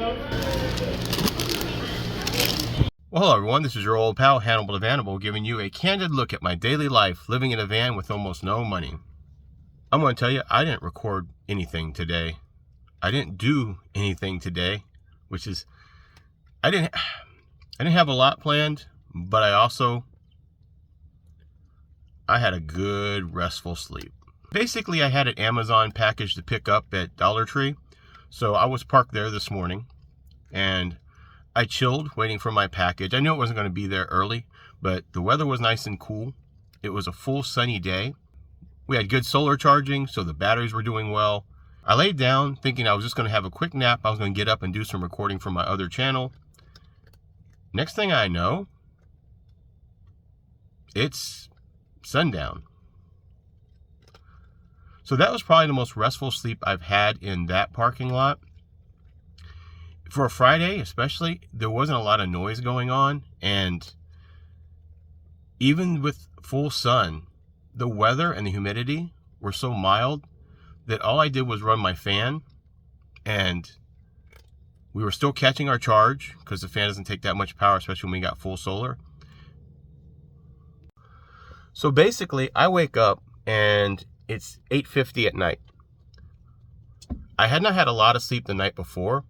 Well, hello everyone, this is your old pal Hannibal the Hannibal giving you a candid look at my daily life living in a van with almost no money. I'm going to tell you, I didn't record anything today. I didn't do anything today, which is, I didn't have a lot planned, but I had a good restful sleep. Basically, I had an Amazon package to pick up at Dollar Tree, so I was parked there this morning, and I chilled waiting for my package. I knew it wasn't going to be there early, but the weather was nice and cool. It was a full sunny day. We had good solar charging, so the batteries were doing well. I laid down thinking I was just going to have a quick nap. I was going to get up and do some recording for my other channel. Next thing I know, it's sundown. So that was probably the most restful sleep I've had in that parking lot. For a Friday, especially, there wasn't a lot of noise going on, and even with full sun, the weather and the humidity were so mild that all I did was run my fan, and we were still catching our charge because the fan doesn't take that much power, especially when we got full solar. So basically, I wake up and it's 8:50 at night. I had not had a lot of sleep the night before.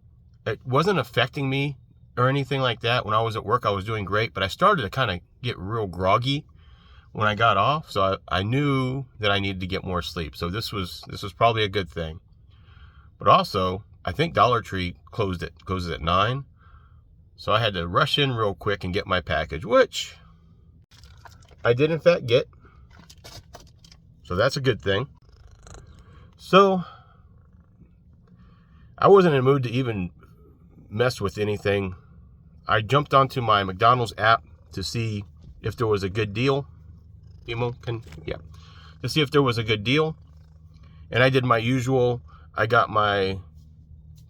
It wasn't affecting me or anything like that. When I was at work, I was doing great, but I started to kind of get real groggy when I got off. So I knew that I needed to get more sleep. So this was probably a good thing. But also, I think Dollar Tree closes at 9. So I had to rush in real quick and get my package, which I did in fact get. So that's a good thing. So I wasn't in a mood to even mess with anything. I jumped onto my McDonald's app to see if there was a good deal. To see if there was a good deal. And I did my usual. I got my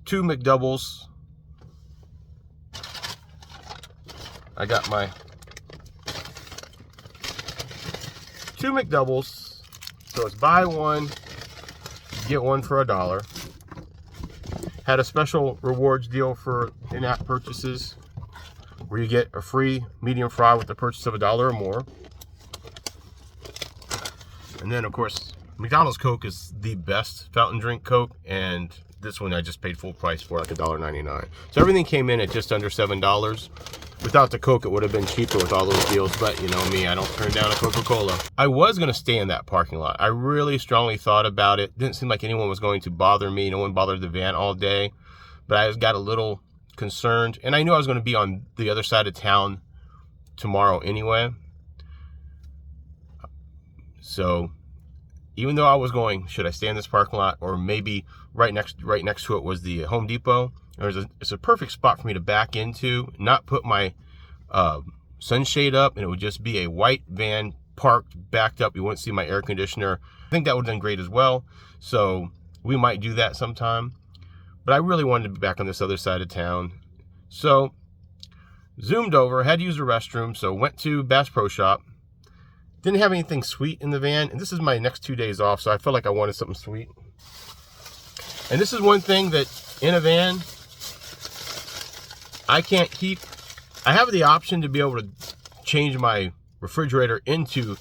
2 McDoubles. I got my 2 McDoubles. So it's buy one, get one for $1. Had a special rewards deal for in-app purchases where you get a free medium fry with the purchase of $1 or more. And then, of course, McDonald's Coke is the best fountain drink Coke, and this one I just paid full price for, like $1.99. So everything came in at just under $7. Without the Coke, it would have been cheaper with all those deals, but you know me, I don't turn down a Coca-Cola. I was going to stay in that parking lot. I really strongly thought about it. Didn't seem like anyone was going to bother me. No one bothered the van all day, but I got a little concerned, and I knew I was going to be on the other side of town tomorrow anyway. So even though I was going, should I stay in this parking lot, or maybe right next to it was the Home Depot. It's a perfect spot for me to back into, not put my sunshade up, and it would just be a white van parked, backed up. You wouldn't see my air conditioner. I think that would have done great as well. So we might do that sometime. But I really wanted to be back on this other side of town. So zoomed over, had to use the restroom, so went to Bass Pro Shop. Didn't have anything sweet in the van, and this is my next 2 days off, so I felt like I wanted something sweet. And this is one thing that in a van, I have the option to be able to change my refrigerator into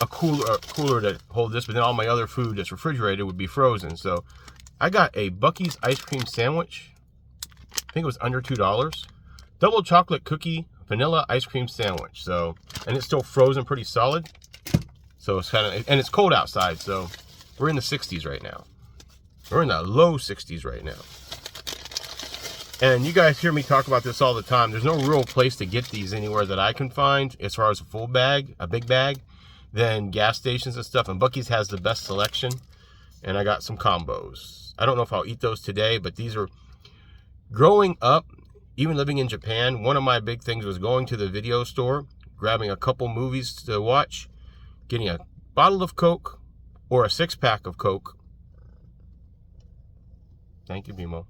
a cooler to hold this, but then all my other food that's refrigerated would be frozen. So I got a Bucky's ice cream sandwich. I think it was under $2. Double chocolate cookie vanilla ice cream sandwich. So, and it's still frozen pretty solid. So it's and it's cold outside. So we're in the 60s right now. We're in the low 60s right now. And you guys hear me talk about this all the time. There's no real place to get these anywhere that I can find as far as a full bag, a big bag, than gas stations and stuff. And Bucky's has the best selection. And I got some combos. I don't know if I'll eat those today, but these are, growing up, even living in Japan, one of my big things was going to the video store, grabbing a couple movies to watch, getting a bottle of Coke or a 6-pack of Coke. Thank you, Bimo.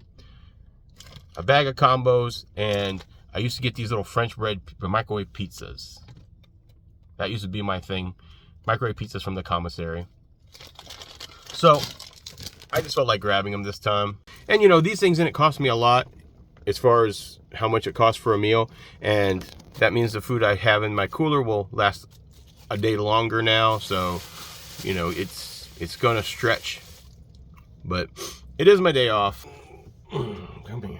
A bag of combos, and I used to get these little French bread microwave pizzas. That used to be my thing. Microwave pizzas from the commissary. So I just felt like grabbing them this time. And you know, these things didn't cost me a lot. as far as how much it costs for a meal, and that means the food I have in my cooler will last a day longer now. So, you know, it's gonna stretch, but it is my day off. Come here.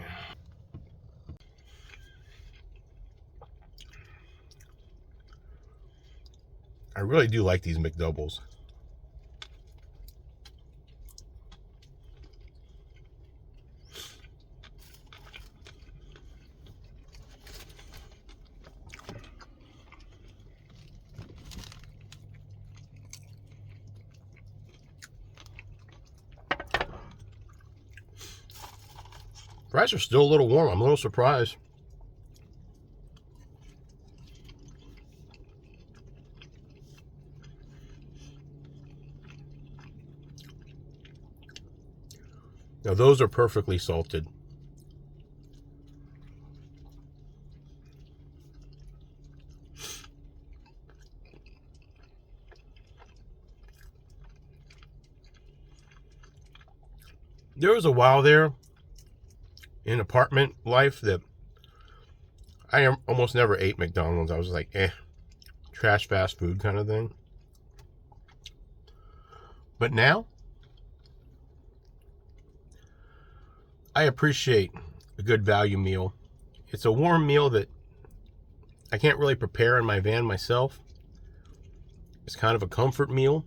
I really do like these McDoubles. Fries are still a little warm. I'm a little surprised. Now those are perfectly salted. There was a while there in apartment life that I almost never ate McDonald's. I was like, trash fast food kind of thing. But now, I appreciate a good value meal. It's a warm meal that I can't really prepare in my van myself. It's kind of a comfort meal.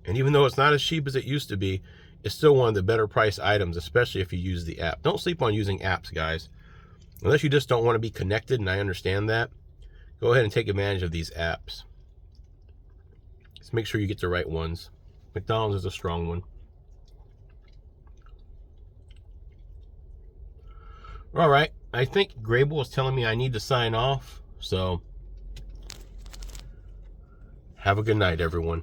And even though it's not as cheap as it used to be, it's still one of the better price items, especially if you use the app. Don't sleep on using apps, guys. Unless you just don't want to be connected, and I understand that, go ahead and take advantage of these apps. Just make sure you get the right ones. McDonald's is a strong one. All right, I think Grable is telling me I need to sign off, so have a good night, everyone.